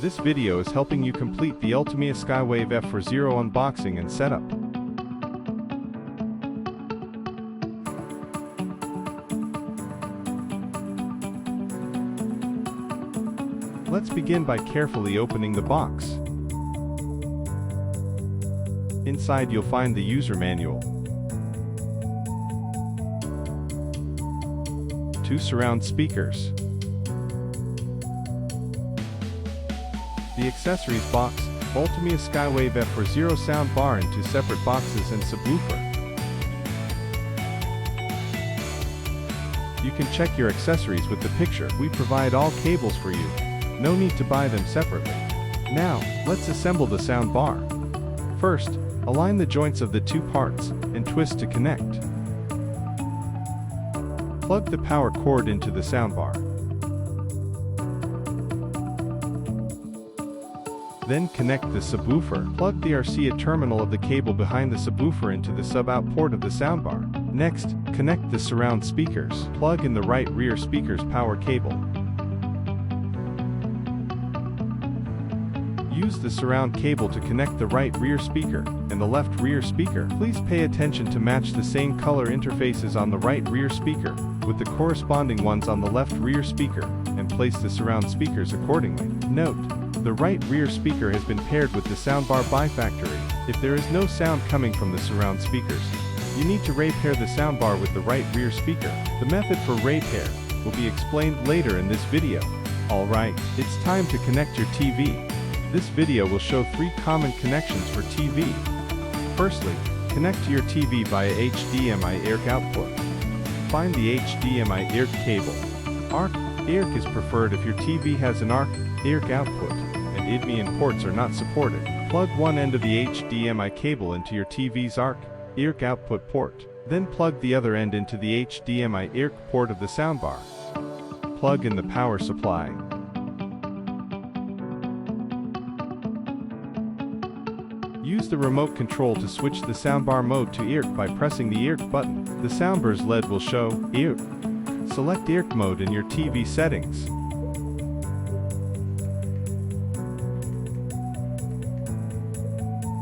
This video is helping you complete the ULTIMEA Skywave F40 unboxing and setup. Let's begin by carefully opening the box. Inside you'll find the user manual, 2 surround speakers, the accessories box, ULTIMEA Skywave F40 soundbar in 2 separate boxes and subwoofer. You can check your accessories with the picture. We provide all cables for you. No need to buy them separately. Now, let's assemble the soundbar. First, align the joints of the 2 parts and twist to connect. Plug the power cord into the soundbar. Then connect the subwoofer. Plug the RCA terminal of the cable behind the subwoofer into the sub-out port of the soundbar. Next, connect the surround speakers. Plug in the right rear speaker's power cable. Use the surround cable to connect the right rear speaker and the left rear speaker. Please pay attention to match the same color interfaces on the right rear speaker with the corresponding ones on the left rear speaker, and place the surround speakers accordingly. Note, the right rear speaker has been paired with the soundbar by factory. If there is no sound coming from the surround speakers, you need to repair the soundbar with the right rear speaker. The method for repair will be explained later in this video. Alright, it's time to connect your TV. This video will show 3 common connections for TV. Firstly, connect to your TV via HDMI eARC output. Find the HDMI eARC cable. eARC is preferred if your TV has an eARC output, and IDMI ports are not supported. Plug one end of the HDMI cable into your TV's eARC output port. Then plug the other end into the HDMI eARC port of the soundbar. Plug in the power supply. Use the remote control to switch the soundbar mode to eARC by pressing the eARC button. The soundbar's LED will show eARC. Select eARC mode in your TV settings.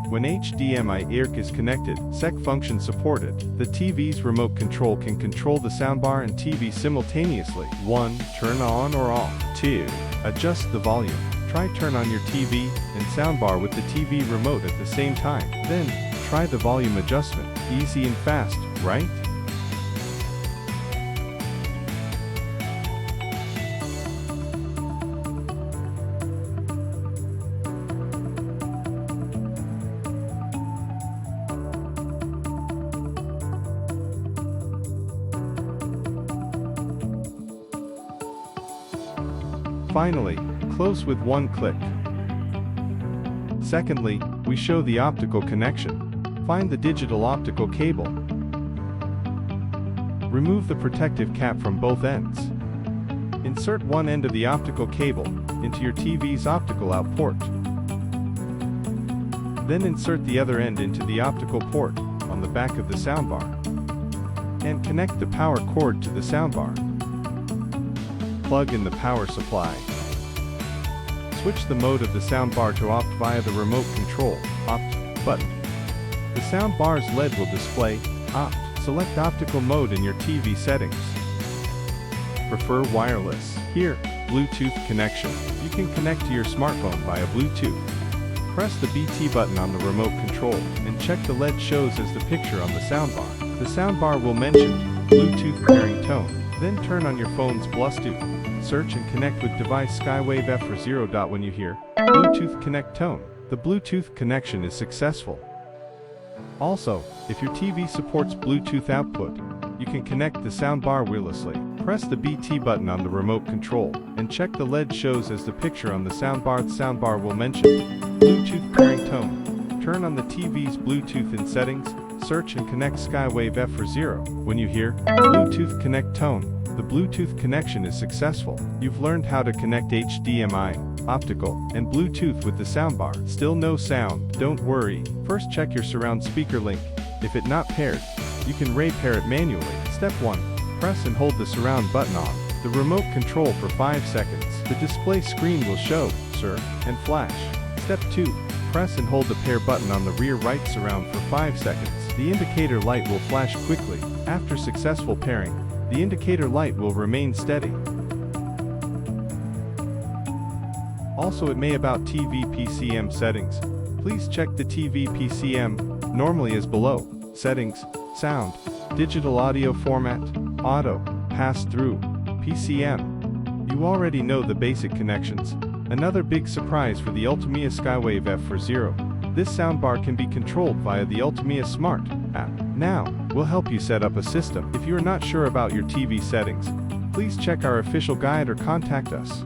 When HDMI eARC is connected, SEC function supported, the TV's remote control can control the soundbar and TV simultaneously. 1. Turn on or off. 2. Adjust the volume. Try turn on your TV and soundbar with the TV remote at the same time. Then, try the volume adjustment. Easy and fast, right? Finally, close with 1 click. Secondly, we show the optical connection. Find the digital optical cable. Remove the protective cap from both ends. Insert one end of the optical cable into your TV's optical out port. Then insert the other end into the optical port on the back of the soundbar. And connect the power cord to the soundbar. Plug in the power supply. Switch the mode of the soundbar to opt via the remote control opt button. The soundbar's LED will display opt. Select optical mode in your TV settings. Prefer wireless. Here, Bluetooth connection. You can connect to your smartphone via Bluetooth. Press the BT button on the remote control and check the LED shows as the picture on the soundbar. The soundbar will mention Bluetooth pairing tone. Then turn on your phone's Bluetooth. Search and connect with device Skywave F40. When you hear Bluetooth connect tone, the Bluetooth connection is successful. Also, if your TV supports Bluetooth output, you can connect the soundbar wirelessly. Press the BT button on the remote control and check the LED shows as the picture on the soundbar. The soundbar will mention Bluetooth pairing tone. Turn on the TV's Bluetooth in settings, search and connect Skywave F40. When you hear Bluetooth connect tone, the Bluetooth connection is successful. You've learned how to connect HDMI, optical, and Bluetooth with the soundbar. Still no sound? Don't worry. First check your surround speaker link. If it not paired, you can repair it manually. Step 1. Press and hold the surround button on. the remote control for 5 seconds. The display screen will show, sir, and flash. Step 2. Press and hold the pair button on the rear right surround for 5 seconds. The indicator light will flash quickly. After successful pairing, the indicator light will remain steady. Also, it may about TV PCM settings. Please check the TV PCM, normally as below. Settings, sound, digital audio format, auto, pass-through, PCM. You already know the basic connections. Another big surprise for the ULTIMEA Skywave F40. This soundbar can be controlled via the ULTIMEA Smart app. Now, we'll help you set up a system. If you are not sure about your TV settings, please check our official guide or contact us.